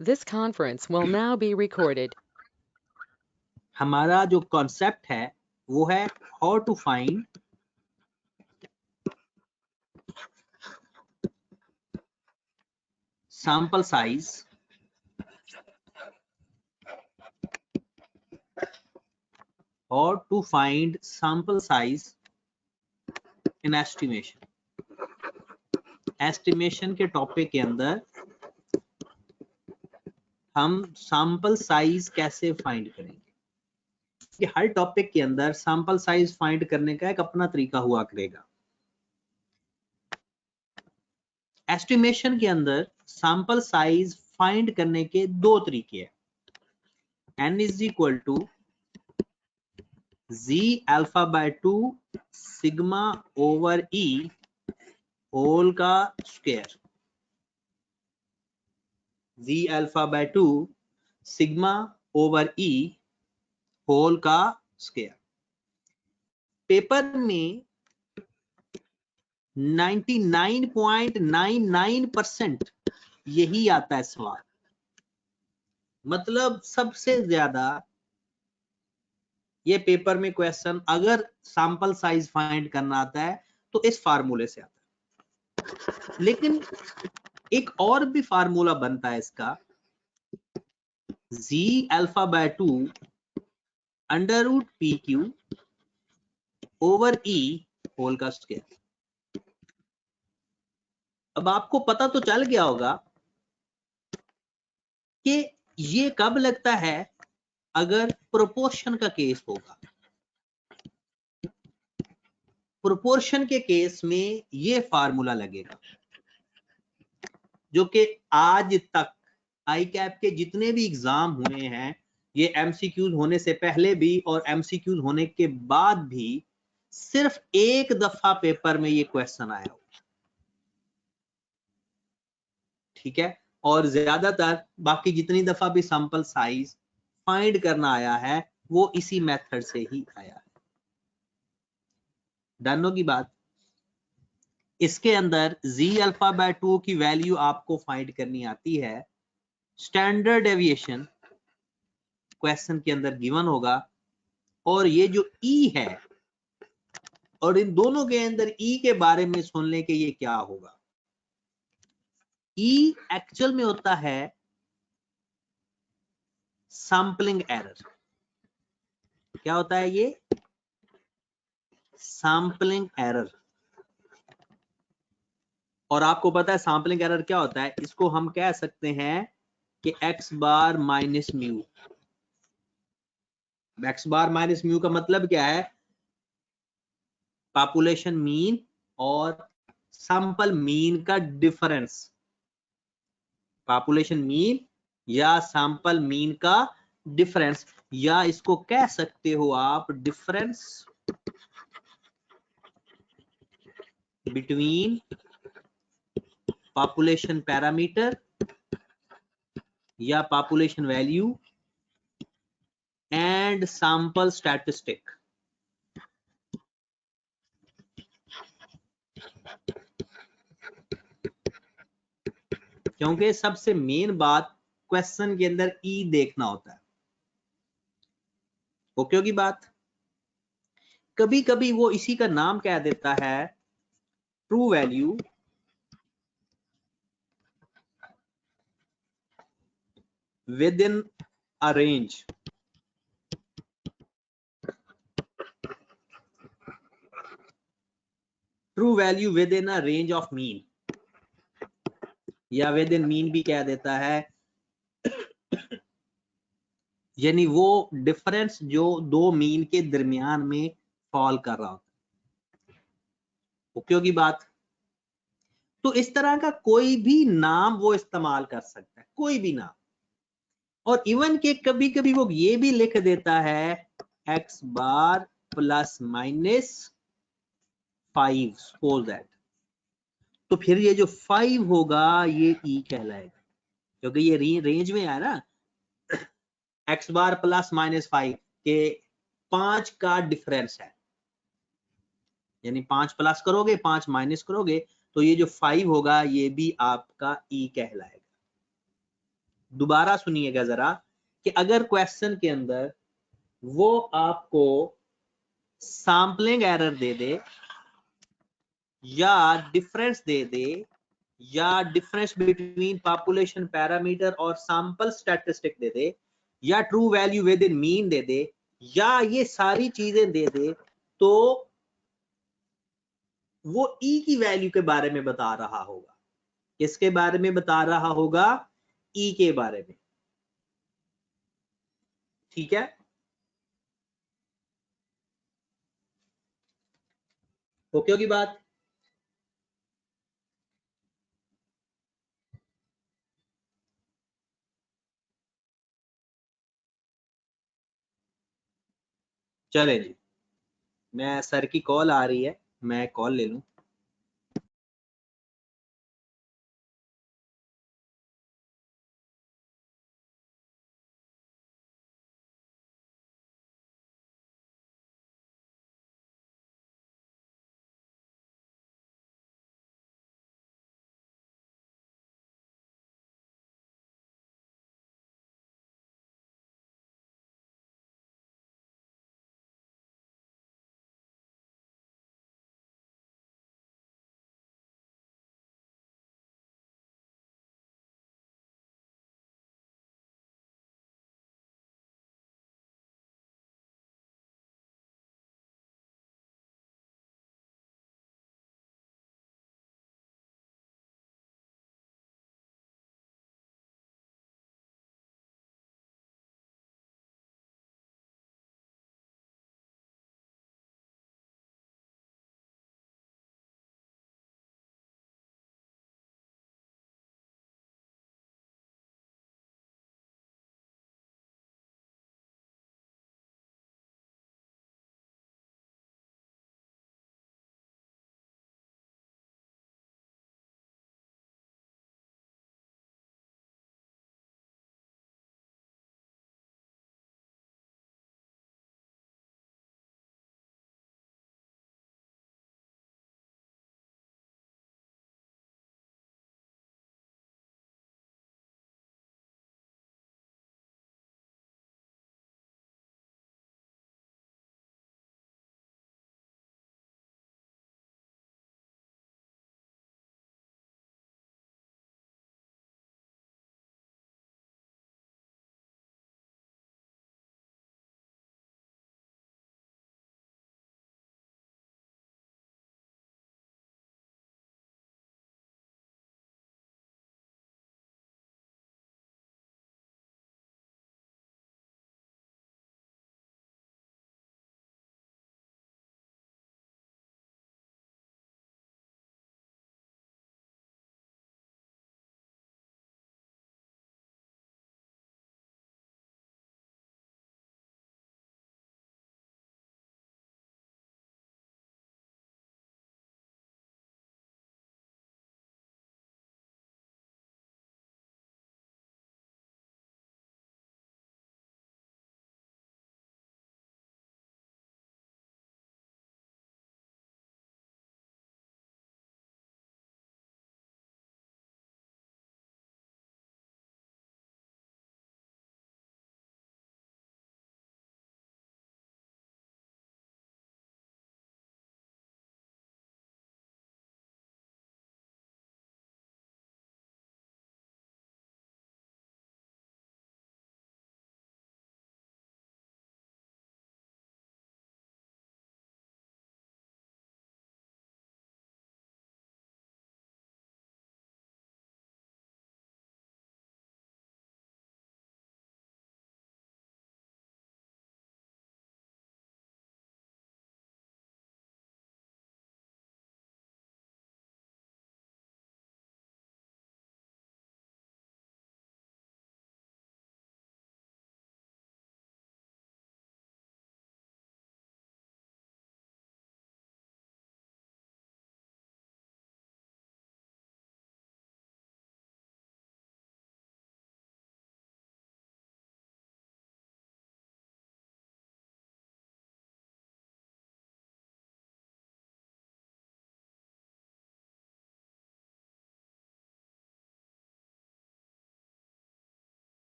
This conference will now be recorded. हमारा जो concept है वो है how to find sample size और to find sample size in estimation के टॉपिक के अंदर हम सैंपल साइज कैसे फाइंड करेंगे कि हर टॉपिक के अंदर सैंपल साइज फाइंड करने का एक अपना तरीका हुआ करेगा। एस्टिमेशन के अंदर सैंपल साइज फाइंड करने के दो तरीके हैं। n is equal to z alpha by 2 sigma over e whole का square, z alpha by 2 sigma over e whole का स्क्वायर। पेपर में 99.99% यही आता है सवाल, मतलब सबसे ज्यादा ये पेपर में क्वेश्चन अगर सैंपल साइज फाइंड करना आता है तो इस फार्मूले से आता है। लेकिन एक और भी फार्मूला बनता है इसका, z alpha by 2 under root P Q over e whole का स्क्वायर। अब आपको पता तो चल गया होगा कि ये कब लगता है, अगर प्रोपोर्शन का केस होगा। प्रोपोर्शन के केस में ये फार्मूला लगेगा, जो कि आज तक आई कैप के जितने भी एग्जाम हुए हैं, ये एमसीक्यूज होने से पहले भी और एमसीक्यूज होने के बाद भी सिर्फ एक दफा पेपर में ये क्वेश्चन आया हो, ठीक है। और ज्यादातर बाकी जितनी दफा भी सैंपल साइज फाइंड करना आया है वो इसी मेथड से ही आया है। डन होगी बात। इसके अंदर z अल्फा बाय 2 की वैल्यू आपको फाइंड करनी आती है। स्टैंडर्ड डेविएशन क्वेश्चन के अंदर गिवन होगा, और ये जो e है, और इन दोनों के अंदर e के बारे में सुन लें कि ये क्या होगा। e एक्चुअल में होता है सैंपलिंग एरर। क्या होता है ये? Sampling error. और आपको पता है सैंपलिंग एरर क्या होता है? इसको हम कह सकते हैं कि x बार माइनस म्यू। x बार माइनस म्यू का मतलब क्या है? पॉपुलेशन मीन और सैंपल मीन का डिफरेंस। पॉपुलेशन मीन या सैंपल मीन का डिफरेंस, या इसको कह सकते हो आप डिफरेंस बिटवीन पॉपुलेशन पैरामीटर या population value and sample statistic. क्योंकि सबसे मेन बात क्वेश्चन के अंदर ई देखना होता है। ओके होगी बात। कभी कभी वो इसी का नाम कह देता है true value with in a range. True value with in a range of mean, या विद इन मीन भी कह देता है। यानी वो डिफरेंस जो दो मीन के दरमियान में फॉल कर रहा होता है। ओके होगी बात। तो इस तरह का कोई भी नाम वो इस्तेमाल कर सकता है, कोई भी नाम। और इवन के कभी कभी वो ये भी लिख देता है x bar plus minus 5, suppose that. तो फिर ये जो 5 होगा ये e कहलाएगा, क्योंकि ये रेंज में है ना। x बार प्लस माइनस 5 के 5 का डिफरेंस है, यानी 5 प्लस करोगे 5 माइनस करोगे तो ये जो 5 होगा ये भी आपका e कहलाएगा। दोबारा सुनिएगा जरा कि अगर क्वेश्चन के अंदर वो आपको सैंपलिंग एरर दे दे या डिफरेंस दे दे या डिफरेंस बिटवीन पॉपुलेशन पैरामीटर और सैंपल स्टैटिस्टिक दे दे या true value within mean दे दे या ये सारी चीजें दे दे, तो वो ई की वैल्यू के बारे में बता रहा होगा। किसके बारे में बता रहा होगा? ई के बारे में। ठीक है, ओके होगी बात? चले जी, मैं सर की कॉल आ रही है, मैं कॉल ले लूं।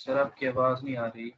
सर आपकी आवाज नहीं आ रही।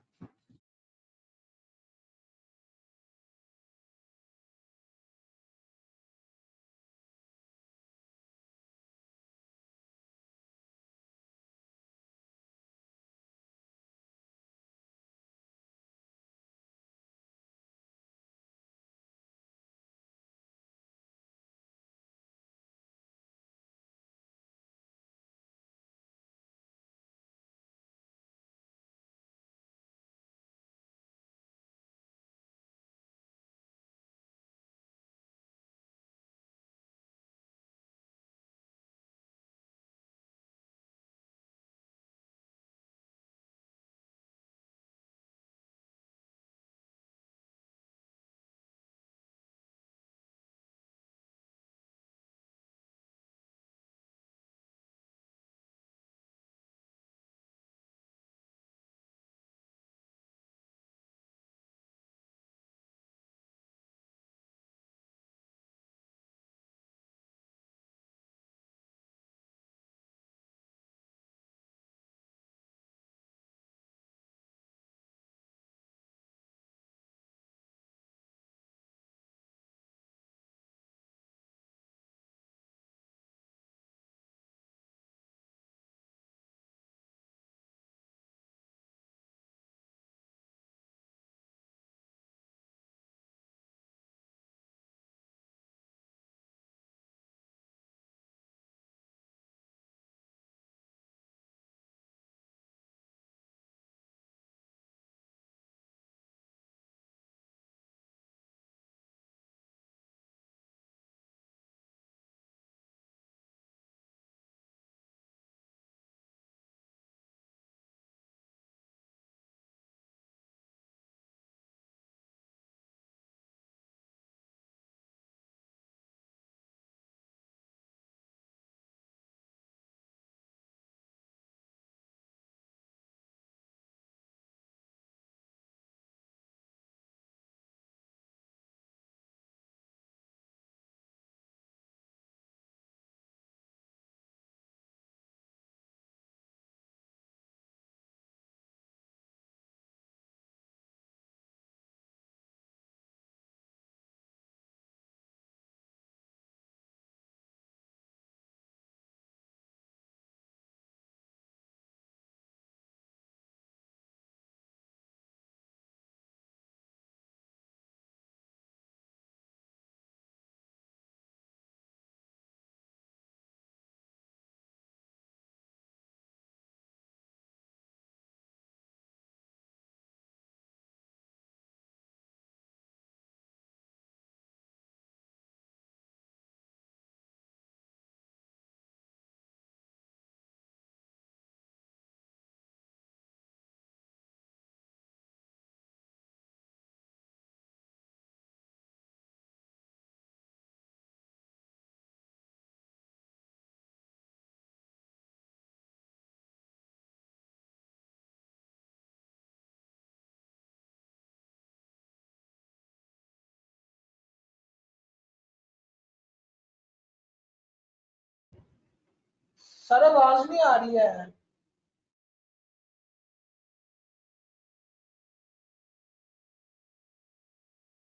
सर आवाज नहीं आ रही है।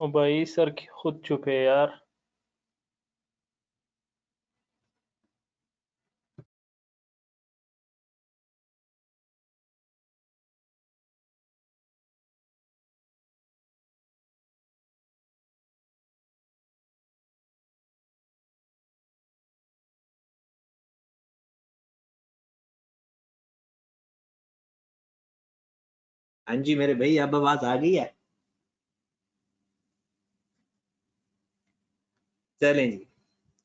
ओ भाई सर खुद चुप है यार। हाँ जी मेरे भाई, अब आवाज आ गई है। चलें जी,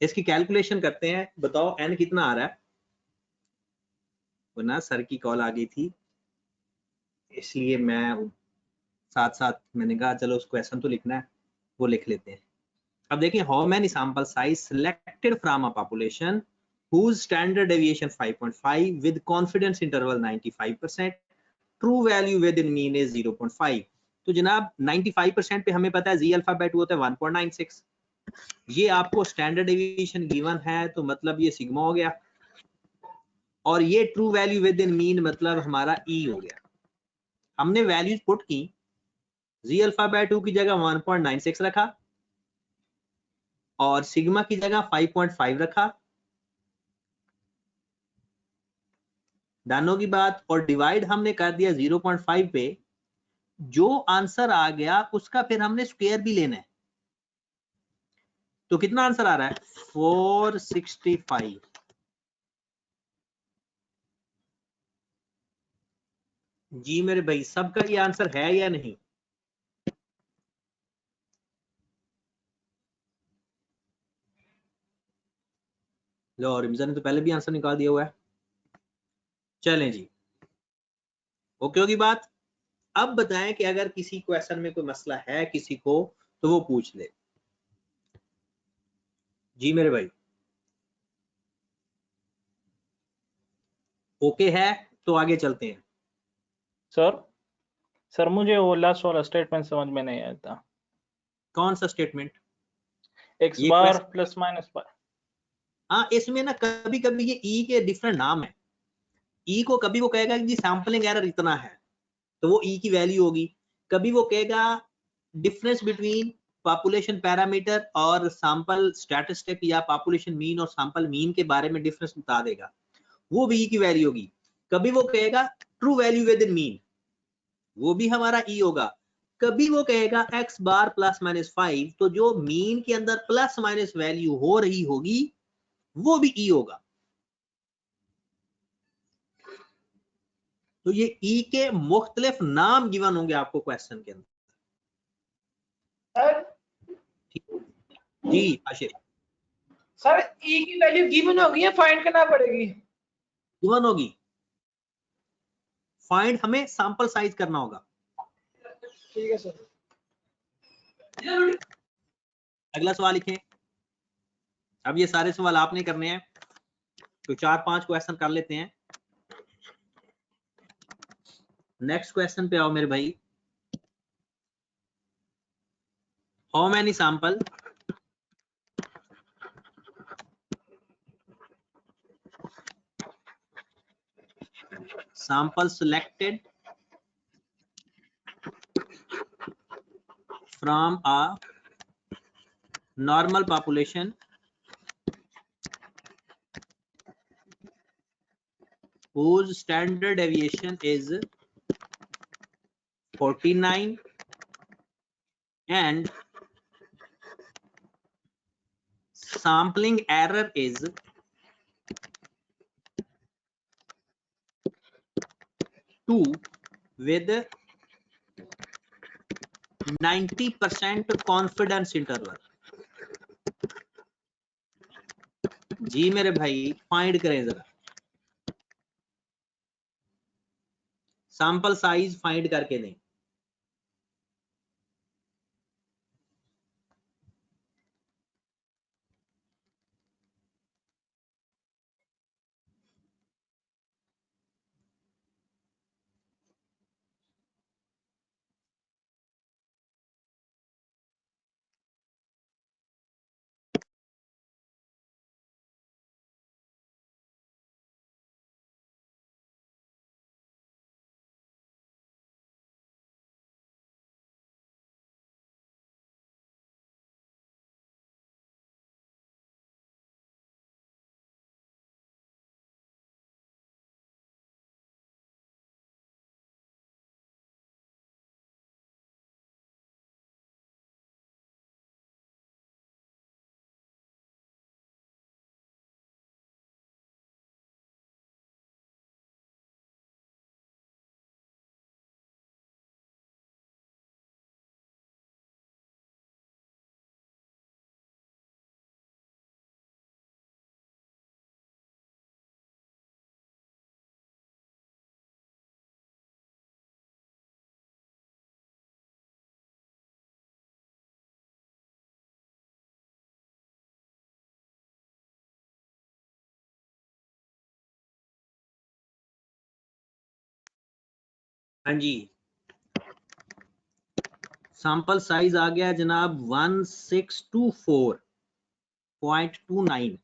इसकी कैलकुलेशन करते हैं। बताओ n कितना आ रहा है। वरना सर की कॉल आ गई थी, इसलिए मैं साथ साथ मैंने कहा चलो उस क्वेश्चन तो लिखना है, वो लिख लेते हैं। अब देखिए, how many sample size selected from a population whose standard deviation 5.5 with confidence interval 95%, true value within mean is 0.5। तो जनाब 95% पे हमें पता है जी अल्फा बाय 2 होता है 1.96। ये आपको स्टैंडर्ड डेविएशन गिवन है, तो मतलब ये सिग्मा हो गया, और ये true value within mean मतलब हमारा ई हो गया। हमने वैल्यूज पुट की, जी अल्फा बाय 2 की जगह 1.96 रखा और सिग्मा की जगह 5.5 रखा, डानो की बात, और डिवाइड हमने कर दिया 0.5 पे। जो आंसर आ गया उसका फिर हमने स्क्वायर भी लेना है। तो कितना आंसर आ रहा है? 465। जी मेरे भाई, सबका ये आंसर है या नहीं? लो, रिमजा ने तो पहले भी आंसर निकाल दिया हुआ है। चलें जी, ओके होगी बात। अब बताएं कि अगर किसी क्वेश्चन में कोई मसला है किसी को, तो वो पूछ ले। जी मेरे भाई, ओके है तो आगे चलते हैं। सर मुझे वो लास्ट वाला स्टेटमेंट समझ में नहीं आता। कौन सा statement? X bar plus minus बार। हाँ, इसमें ना कभी कभी ये ई के डिफरेंट नाम है। ई को कभी वो कहेगा कि सैंपलिंग एरर इतना है, तो वो ई की वैल्यू होगी। कभी वो कहेगा डिफरेंस बिटवीन पॉपुलेशन पैरामीटर और सैंपल स्टैटिस्टिक, या पॉपुलेशन मीन और सैंपल मीन के बारे में डिफरेंस बता देगा, वो भी ई की वैल्यू होगी। कभी वो कहेगा true value within mean, वो भी हमारा ई होगा। कभी वो कहेगा एक्स बार प्लस माइनस 5, तो जो मीन के अंदर प्लस माइनस वैल्यू हो रही होगी वो भी ई होगा। तो ये ई के मुख्तलिफ नाम गिवन होंगे आपको क्वेश्चन के अंदर। जी आशिर, सर ई की वैल्यू गिवन होगी या फाइंड करना पड़ेगी? गिवन होगी। फाइंड हमें सैंपल साइज करना होगा। ठीक है सर। अगला सवाल लिखें। अब ये सारे सवाल आपने करने हैं, तो 4-5 क्वेश्चन कर लेते हैं। नेक्स्ट क्वेश्चन पे आओ मेरे भाई। How many sample selected from a normal population whose standard deviation is 49 and sampling error is 2 with 90% confidence interval। जी मेरे भाई, फाइंड करें जरा, सैंपल साइज फाइंड करके दें। हाँ जी, सैंपल साइज आ गया जनाब 1624.29।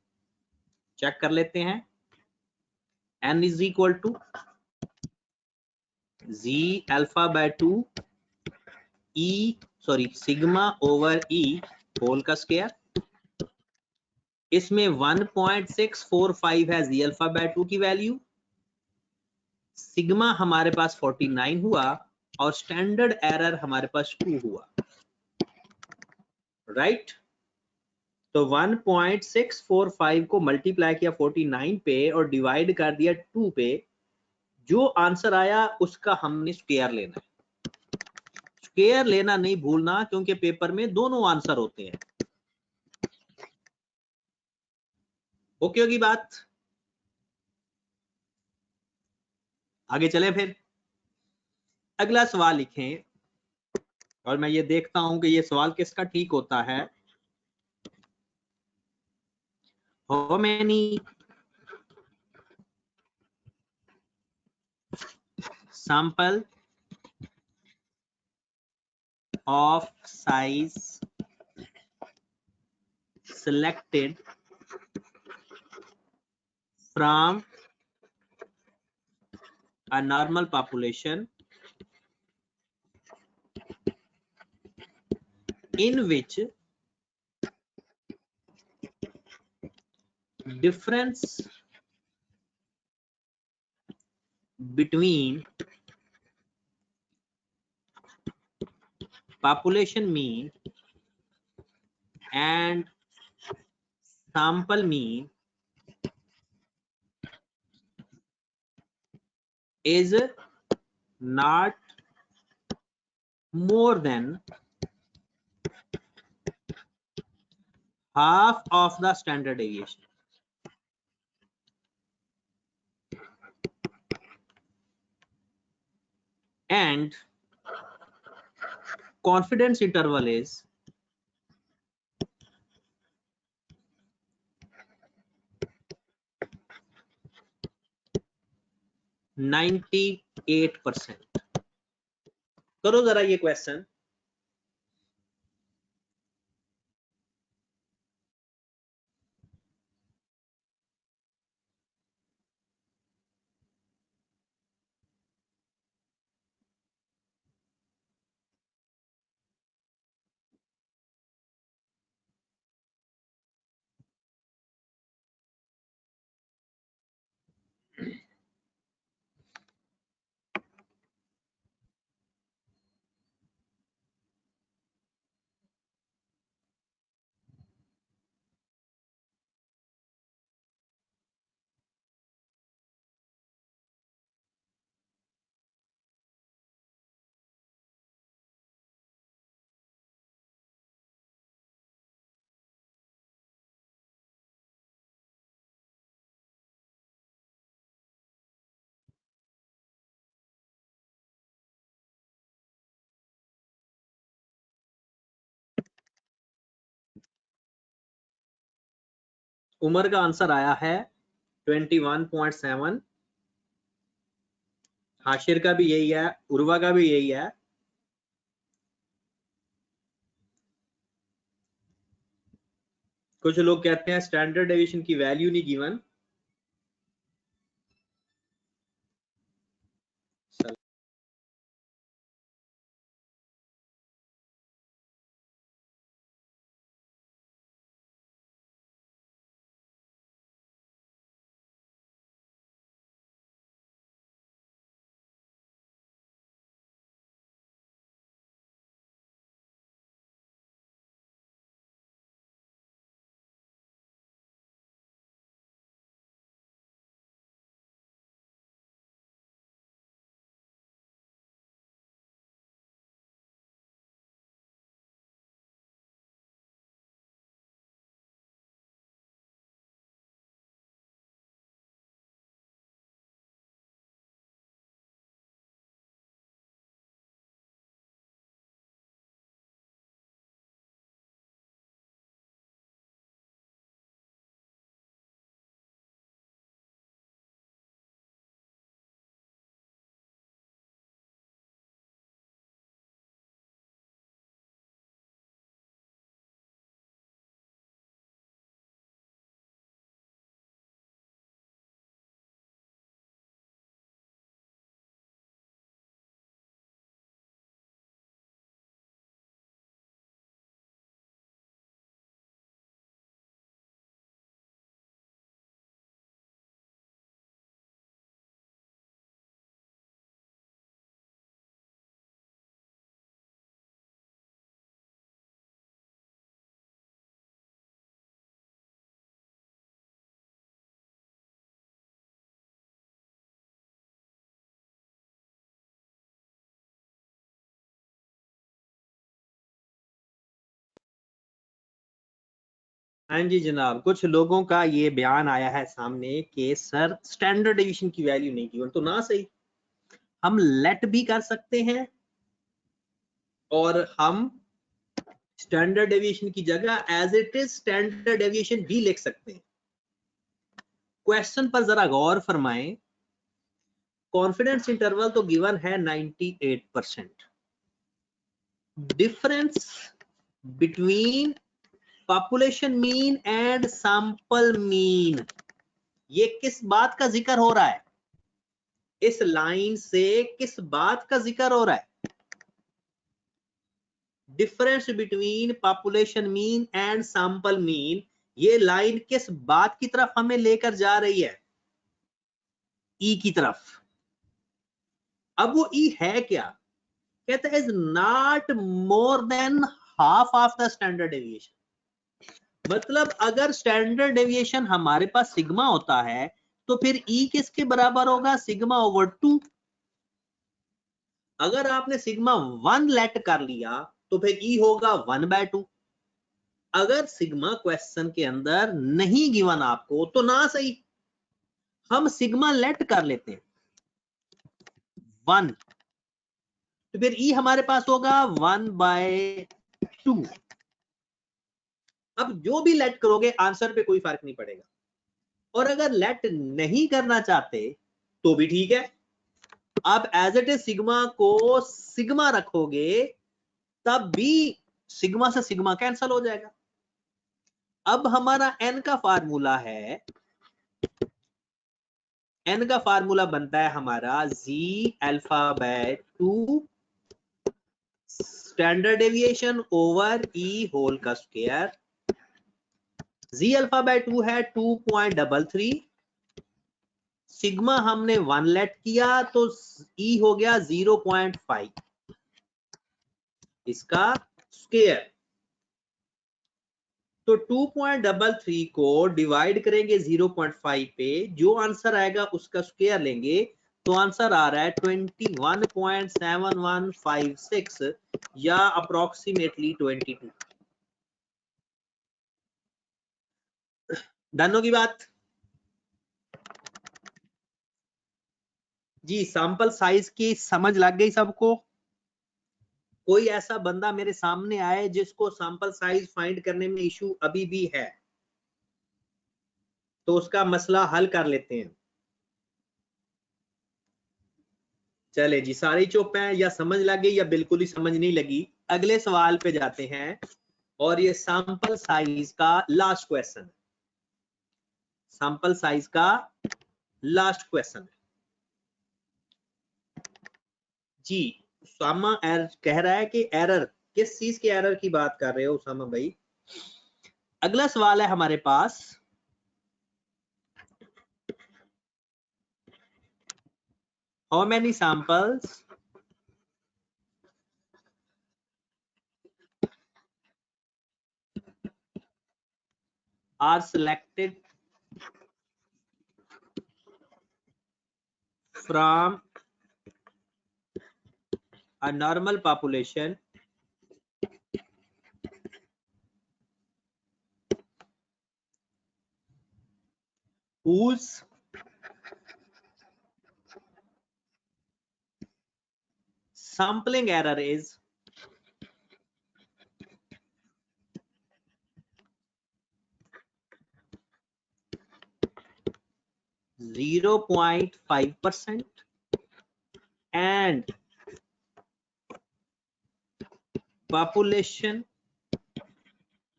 चेक कर लेते हैं। n is equal to z alpha by 2 sigma over e whole का स्क्वायर। इसमें 1.645 है z अल्फा बाय 2 की वैल्यू, सिग्मा हमारे पास 49 हुआ और स्टैंडर्ड एरर हमारे पास 2 हुआ, राइट। तो 1.645 को मल्टीप्लाई किया 49 पे और डिवाइड कर दिया 2 पे, जो आंसर आया उसका हमने स्क्वायर लेना है। स्क्वायर लेना नहीं भूलना, क्योंकि पेपर में दोनों आंसर होते हैं। ओके होगी बात? आगे चले फिर अगला सवाल लिखें, और मैं ये देखता हूं कि ये सवाल किसका ठीक होता है। How many sample of size selected from a normal population in which difference between population mean and sample mean is not more than half of the standard deviation. And confidence interval is 98%। करो जरा ये question. Umar का answer आया है 21.7, हाशिर का भी यही है, उर्वा का भी यही है। कुछ लोग कहते हैं स्टैंडर्ड डेविएशन की वैल्यू नहीं गिवन। हाँ जी जनाब, कुछ लोगों का ये बयान आया है सामने कि सर स्टैंडर्ड डेविएशन की वैल्यू नहीं गिवन, तो ना सही, हम लेट भी कर सकते हैं और हम स्टैंडर्ड डेविएशन की जगह as it is standard deviation भी लिख सकते हैं। क्वेश्चन पर जरा गौर फरमाएं। कॉन्फिडेंस इंटरवल तो गिवन है 98%। Difference between population mean and sample mean, ये किस बात का जिक्र हो रहा है? इस लाइन से किस बात का जिक्र हो रहा है? Difference between population mean and sample mean, ये लाइन किस बात की तरफ हमें लेकर जा रही है? ई की तरफ। अब वो ई है क्या? कहता है is not more than half of the standard deviation. मतलब अगर स्टैंडर्ड डेविएशन हमारे पास सिग्मा होता है तो फिर ई किसके बराबर होगा? Sigma over 2। अगर आपने सिग्मा 1 लेट कर लिया तो फिर ई होगा 1/2। अगर सिग्मा क्वेश्चन के अंदर नहीं गिवन आपको तो ना सही, हम सिग्मा लेट कर लेते हैं 1, तो फिर ई हमारे पास होगा 1/2। अब जो भी लेट करोगे आंसर पे कोई फर्क नहीं पड़ेगा, और अगर लेट नहीं करना चाहते तो भी ठीक है, आप एज इट इज सिग्मा को सिग्मा रखोगे तब भी सिग्मा से सिग्मा कैंसिल हो जाएगा। अब हमारा एन का फार्मूला है, एन का फार्मूला बनता है हमारा जी अल्फा/2 स्टैंडर्ड डेविएशन ओवर ई होल का स्क्वायर। जी अल्फा/2 है 2.33, सिग्मा हमने 1 लेट किया तो ई हो गया 0.5, इसका स्क्वायर। तो 2.33 को डिवाइड करेंगे 0.5 पे, जो आंसर आएगा उसका स्क्वायर लेंगे, तो आंसर आ रहा है 21.7156 या अप्रोक्सीमेटली 22। डन होगी बात जी? सैंपल साइज की समझ लग गई सबको? कोई ऐसा बंदा मेरे सामने आए जिसको सैंपल साइज फाइंड करने में इशू अभी भी है तो उसका मसला हल कर लेते हैं। चले जी, सारी चुप हैं या समझ लग गई या बिल्कुल ही समझ नहीं लगी? अगले सवाल पे जाते हैं और ये सैंपल साइज का लास्ट क्वेश्चन, सैंपल साइज का लास्ट क्वेश्चन जी। उसामा कह रहा है कि एरर, किस चीज के एरर की बात कर रहे हो उसामा भाई? अगला सवाल है हमारे पास, how many samples are selected from a normal population whose sampling error is 0.5% and population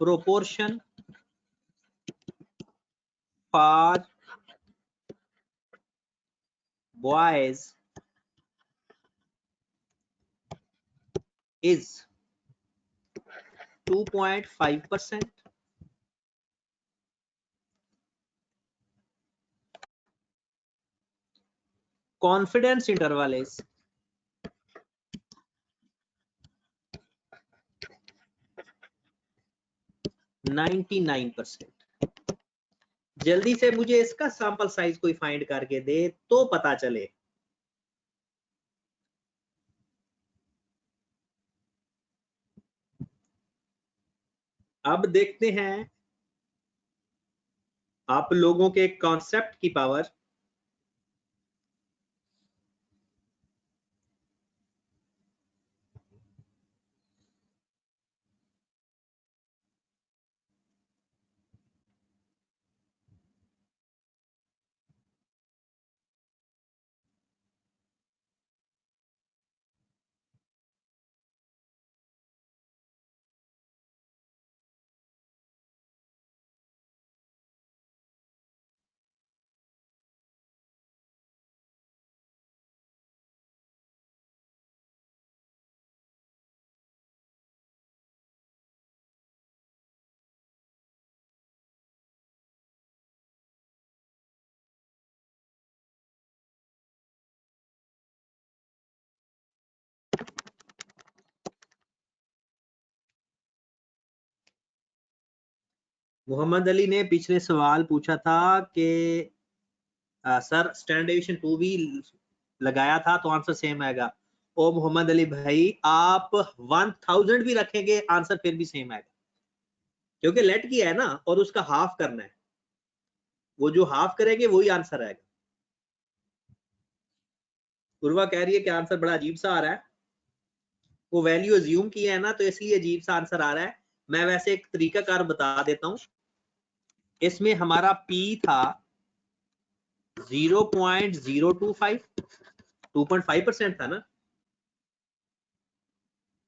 proportion for boys is 2.5%. Confidence interval is 99%. जल्दी से मुझे इसका सैंपल साइज कोई फाइंड करके दे तो पता चले। अब देखते हैं आप लोगों के कॉन्सेप्ट की पावर मोहम्मद अली ने पिछले सवाल पूछा था कि सर स्टैंडर्ड डेविएशन 2 भी लगाया था तो आंसर सेम आएगा। ओ मोहम्मद अली भाई, आप 1000 भी रखेंगे आंसर फिर भी सेम आएगा, क्योंकि लेट किया है ना और उसका हाफ करना है, वो जो हाफ करेंगे वही आंसर आएगा। उर्वा कह रही है कि आंसर बड़ा अजीब सा आ रहा है, वो वैल्यू अज्यूम किया है ना तो इसलिए अजीब सा आंसर आ रहा है। मैं वैसे एक तरीकाकार बता देता हूं। इसमें हमारा P था 0.025, 2.5% था ना।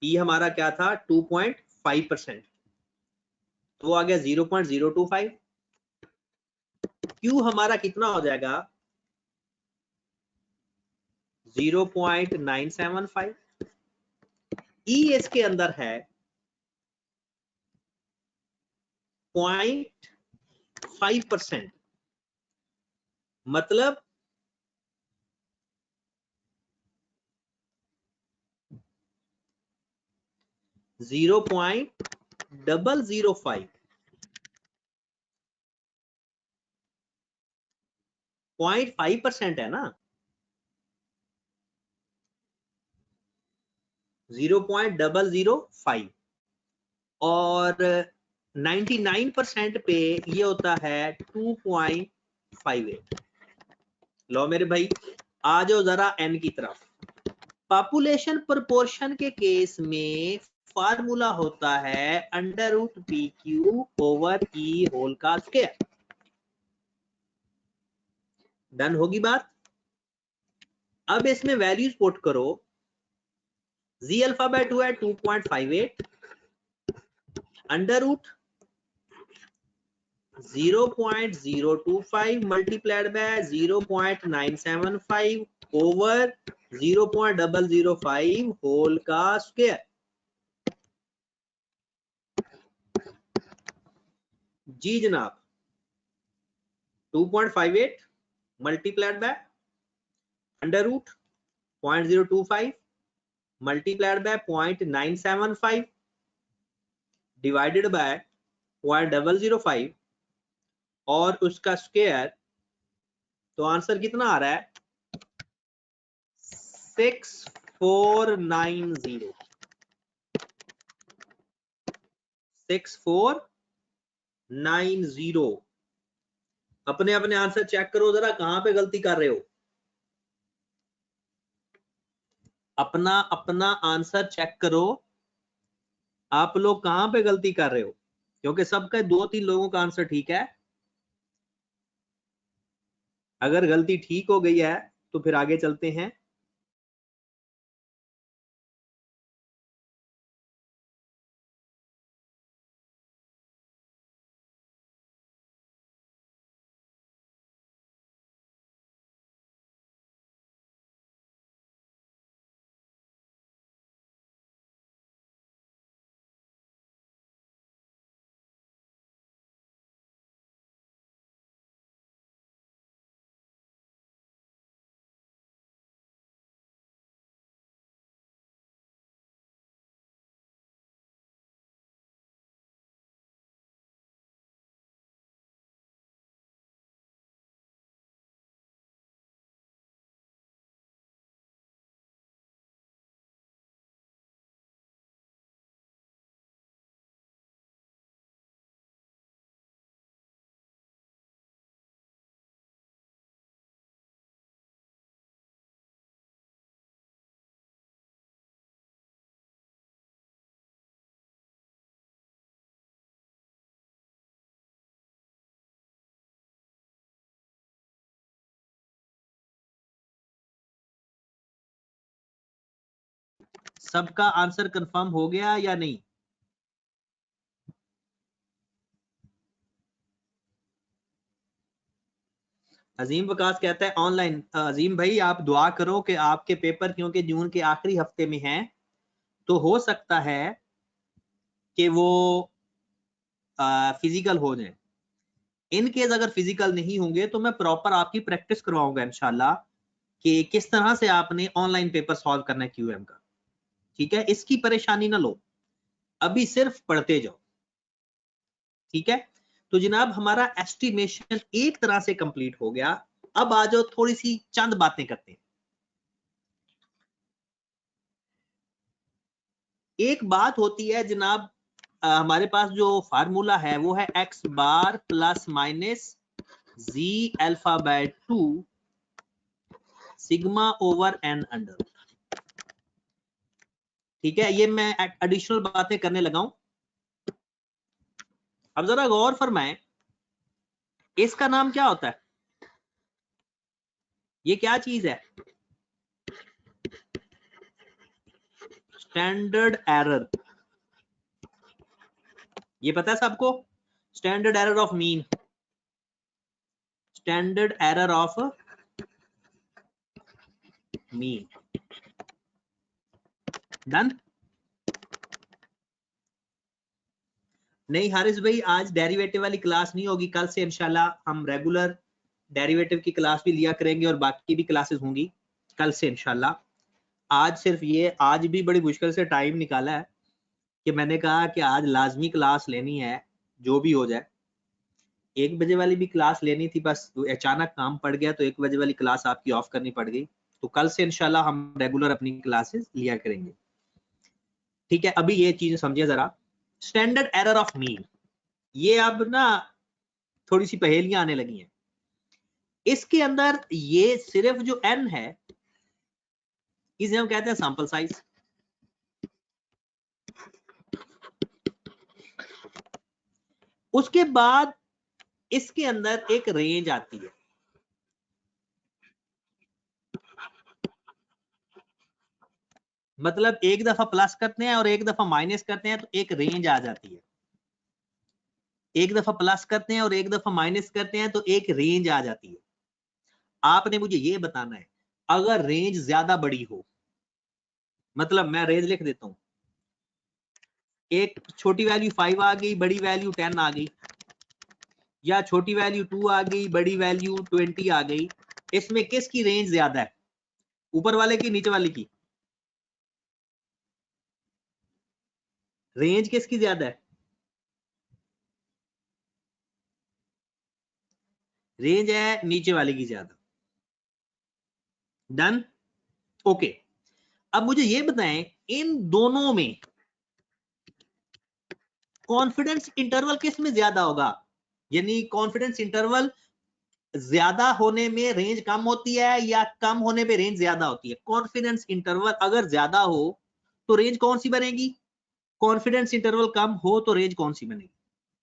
P हमारा क्या था 2.5%, तो वो आ गया 0.025। Q हमारा कितना हो जाएगा 0.975। E इसके अंदर है 0.5%, मतलब 0.005, 0.5% है ना, 0.005। और 99% पे ये होता है 2.58। लो मेरे भाई आ जाओ जरा n की तरफ। पॉपुलेशन प्रोपोर्शन के केस में फार्मूला होता है √PQ ओवर E होल का स्क्वायर। डन होगी बात। अब इसमें वैल्यूज पुट करो। Z अल्फा बाय 2 है 2.58, under root 0.025 multiplied by 0.975 over 0.005 whole का स्क्वायर। जी जनाब 2.58 multiplied by under root 0.025 multiplied by 0.975 divided by 0.005 और उसका स्क्वायर, तो आंसर कितना आ रहा है 6490। 6490। अपने अपने आंसर चेक करो जरा, कहां पे गलती कर रहे हो। अपना अपना आंसर चेक करो, आप लोग कहां पे गलती कर रहे हो, क्योंकि सबका 2-3 लोगों का आंसर ठीक है। अगर गलती ठीक हो गई है तो फिर आगे चलते हैं। सबका आंसर कंफर्म हो गया या नहीं? अजीम वकास कहता है ऑनलाइन। अजीम भाई आप दुआ करो कि आपके पेपर क्योंकि जून के आखिरी हफ्ते में हैं, तो हो सकता है कि वो फिजिकल हो जाए। इन केस अगर फिजिकल नहीं होंगे तो मैं प्रॉपर आपकी प्रैक्टिस करवाऊंगा इंशाल्लाह कि किस तरह से आपने ऑनलाइन पेपर सॉल्व करना है क्यूएम का। ठीक है, इसकी परेशानी ना लो, अभी सिर्फ पढ़ते जाओ। ठीक है, तो जनाब हमारा एस्टिमेशन एक तरह से कंप्लीट हो गया। अब आ जाओ थोड़ी सी चंद बातें करते हैं। एक बात होती है जनाब, हमारे पास जो फार्मूला है वो है X bar plus minus Z alpha by 2 sigma over N under. ठीक है, ये मैं एडिशनल बातें करने लगा हूं। अब जरा गौर फरमाएं, इसका नाम क्या होता है? ये क्या चीज है? Standard error. ये पता है सबको? Standard error of mean, standard error of mean. Done? नहीं हारिस भाई, आज डेरिवेटिव वाली क्लास नहीं होगी, कल से इंशाल्लाह हम रेगुलर डेरिवेटिव की क्लास भी लिया करेंगे और बाकी भी क्लासेस होंगी कल से इंशाल्लाह। आज सिर्फ ये, आज भी बड़ी मुश्किल से टाइम निकाला है कि मैंने कहा कि आज लाजमी क्लास लेनी है, जो भी हो जाए। 1 बजे वाली भी क्लास लेनी थी, बस अचानक काम पड़ गया तो 1 बजे वाली क्लास आपकी ऑफ करनी पड़ गई। तो कल से इंशाल्लाह हम रेगुलर अपनी क्लासेस लिया करेंगे। ठीक है, अभी ये चीजें समझिए जरा। स्टैंडर्ड एरर ऑफ मीन, ये अब ना थोड़ी सी पहेलियां आने लगी हैं। इसके अंदर ये सिर्फ जो n है इसे हम कहते हैं सैंपल साइज। उसके बाद इसके अंदर एक रेंज आती है। मतलब एक दफा प्लस करते हैं और एक दफा माइनस करते हैं तो एक रेंज आ जाती है। एक दफा प्लस करते हैं और एक दफा माइनस करते हैं तो एक रेंज आ जाती है। आपने मुझे ये बताना है, अगर रेंज ज्यादा बड़ी हो, मतलब मैं रेंज लिख देता हूं, एक छोटी वैल्यू 5 आ गई, बड़ी वैल्यू 10 आ गई, या छोटी वैल्यू 2 आ गई, बड़ी वैल्यू 20 आ गई, इसमें किसकी रेंज ज्यादा है, ऊपर वाले की नीचे वाले की? रेंज किसकी ज्यादा है? रेंज है नीचे वाले की ज्यादा। डन? ओके, अब मुझे ये बताएं इन दोनों में कॉन्फिडेंस इंटरवल किस में ज्यादा होगा? यानी कॉन्फिडेंस इंटरवल ज्यादा होने में रेंज कम होती है या कम होने पे रेंज ज्यादा होती है? कॉन्फिडेंस इंटरवल अगर ज्यादा हो तो रेंज कौन सी बनेगी? कॉन्फिडेंस इंटरवल कम हो तो रेंज कौन सी बनेगी?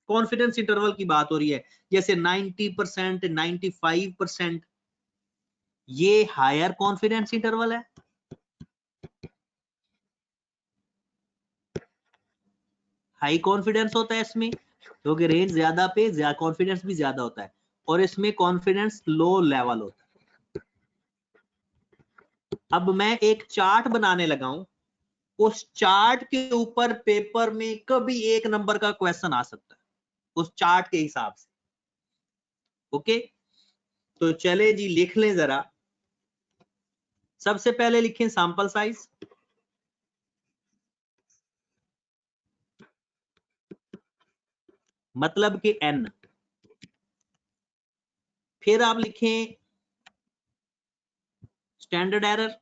कॉन्फिडेंस इंटरवल की बात हो रही है, जैसे 90%, 95%, ये हायर कॉन्फिडेंस इंटरवल है। हाई कॉन्फिडेंस होता है इसमें, क्योंकि रेंज ज्यादा पे कॉन्फिडेंस भी ज्यादा होता है, और इसमें कॉन्फिडेंस लो लेवल होता है। अब मैं एक चार्ट बनाने लगा हूं, उस चार्ट के ऊपर पेपर में कभी एक नंबर का क्वेश्चन आ सकता है उस चार्ट के हिसाब से। ओके, तो चले जी लिख लें जरा। सबसे पहले लिखें सैंपल साइज, मतलब कि n। फिर आप लिखें स्टैंडर्ड एरर,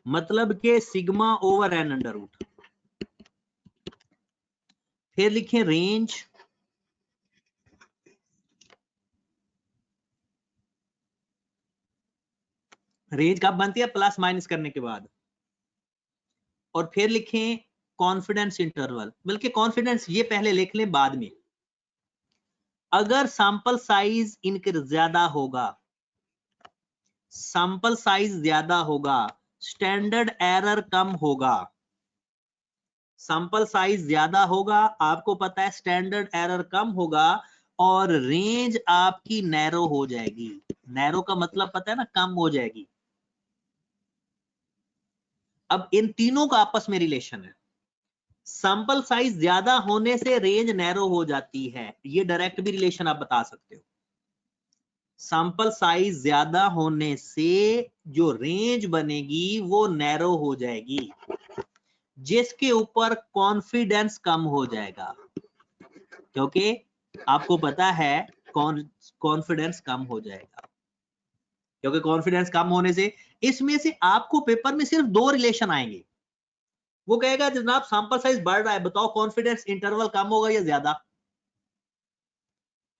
मतलब के sigma over N under root. फिर लिखें रेंज, रेंज कब बनती है? प्लस माइनस करने के बाद। और फिर लिखें कॉन्फिडेंस इंटरवल, बल्कि कॉन्फिडेंस ये पहले लिख लें बाद में। अगर सैंपल साइज इनके ज्यादा होगा, सैंपल साइज ज्यादा होगा, स्टैंडर्ड एरर कम होगा। सैंपल साइज ज्यादा होगा, आपको पता है स्टैंडर्ड एरर कम होगा, और रेंज आपकी नैरो हो जाएगी। नैरो का मतलब पता है ना, कम हो जाएगी। अब इन तीनों का आपस में रिलेशन है। सैंपल साइज ज्यादा होने से रेंज नैरो हो जाती है, ये डायरेक्ट भी रिलेशन आप बता सकते हो। सैंपल साइज ज्यादा होने से जो रेंज बनेगी वो नैरो हो जाएगी, जिसके ऊपर कॉन्फिडेंस कम हो जाएगा, क्योंकि आपको पता है कॉन्फिडेंस कम हो जाएगा। क्योंकि कॉन्फिडेंस कम होने से इसमें से आपको पेपर में सिर्फ दो रिलेशन आएंगे। वो कहेगा जनाब सैंपल साइज बढ़ रहा है, बताओ कॉन्फिडेंस इंटरवल कम होगा या ज्यादा।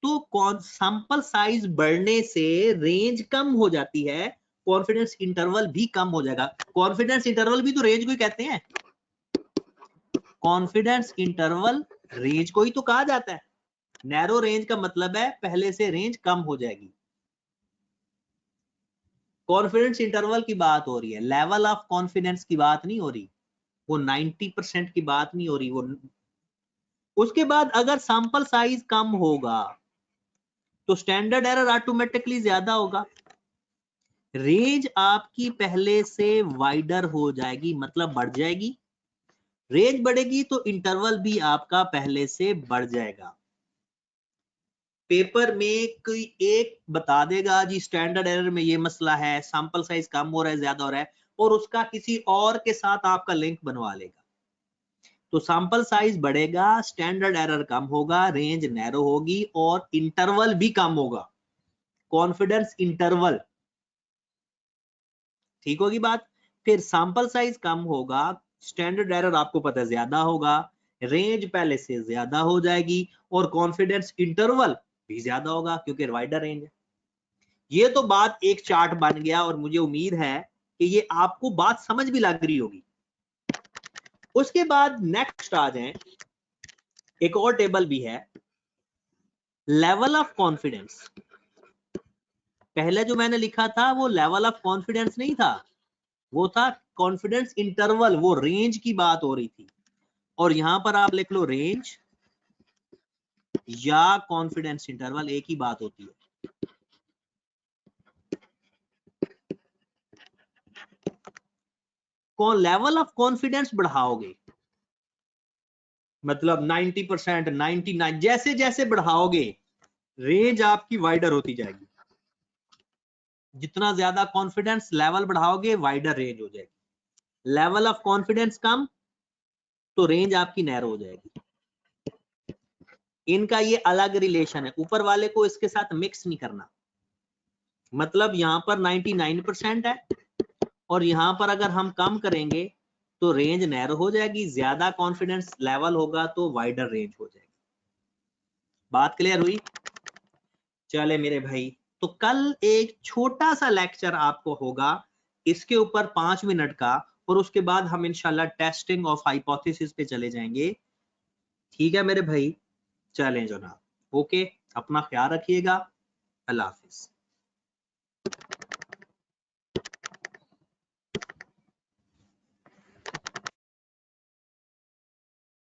तो सैंपल साइज बढ़ने से रेंज कम हो जाती है, कॉन्फिडेंस इंटरवल भी कम हो जाएगा। कॉन्फिडेंस इंटरवल भी तो रेंज को ही कहते हैं। कॉन्फिडेंस इंटरवल रेंज को ही तो कहा जाता है। नैरो रेंज का मतलब है पहले से रेंज कम हो जाएगी। कॉन्फिडेंस इंटरवल की बात हो रही है, लेवल ऑफ कॉन्फिडेंस की बात नहीं हो रही, वो 90% की बात नहीं हो रही। वो उसके बाद अगर सैंपल साइज कम होगा तो स्टैंडर्ड एरर ऑटोमेटिकली ज्यादा होगा, रेंज आपकी पहले से वाइडर हो जाएगी, मतलब बढ़ जाएगी। रेंज बढ़ेगी तो इंटरवल भी आपका पहले से बढ़ जाएगा। पेपर में कोई एक बता देगा जी स्टैंडर्ड एरर में ये मसला है, सैंपल साइज कम हो रहा है, ज्यादा हो रहा है, और उसका किसी और के साथ आपका लिंक बनवा लेगा, तो सैंपल साइज बढ़ेगा, स्टैंडर्ड एरर कम होगा, रेंज नैरो होगी, और इंटरवल भी कम होगा, कॉन्फिडेंस इंटरवल। ठीक होगी बात। फिर सैंपल साइज कम होगा, स्टैंडर्ड एरर आपको पता है ज्यादा होगा, रेंज पहले से ज्यादा हो जाएगी, और कॉन्फिडेंस इंटरवल भी ज्यादा होगा क्योंकि वाइडर रेंज है। ये तो बात एक चार्ट बन गया, और मुझे उम्मीद है कि ये आपको बात समझ भी लग रही होगी। उसके बाद नेक्स्ट आ जाएं, एक और टेबल भी है, लेवल ऑफ कॉन्फिडेंस। पहले जो मैंने लिखा था वो लेवल ऑफ कॉन्फिडेंस नहीं था, वो था कॉन्फिडेंस इंटरवल, वो रेंज की बात हो रही थी। और यहां पर आप लिख लो रेंज या कॉन्फिडेंस इंटरवल, एक ही बात होती है। कौन लेवल ऑफ कॉन्फिडेंस बढ़ाओगे, मतलब 90%, 99, जैसे जैसे बढ़ाओगे रेंज आपकी वाइडर होती जाएगी। जितना ज्यादा कॉन्फिडेंस लेवल बढ़ाओगे वाइडर रेंज हो जाएगी। लेवल ऑफ कॉन्फिडेंस कम तो रेंज आपकी नैरो हो जाएगी। इनका ये अलग रिलेशन है, ऊपर वाले को इसके साथ मिक्स नहीं करना। मतलब यहां पर 99% है, और यहां पर अगर हम कम करेंगे तो रेंज नैरो हो जाएगी, ज्यादा कॉन्फिडेंस लेवल होगा तो वाइडर रेंज हो जाएगी। बात क्लियर हुई? चले मेरे भाई, तो कल एक छोटा सा लेक्चर आपको होगा इसके ऊपर 5 मिनट का, और उसके बाद हम इंशाल्लाह टेस्टिंग ऑफ हाइपोथेसिस पे चले जाएंगे। ठीक है मेरे भाई, चलें जनाब, ओके, अपना ख्याल रखिएगा, अल्लाह हाफिज।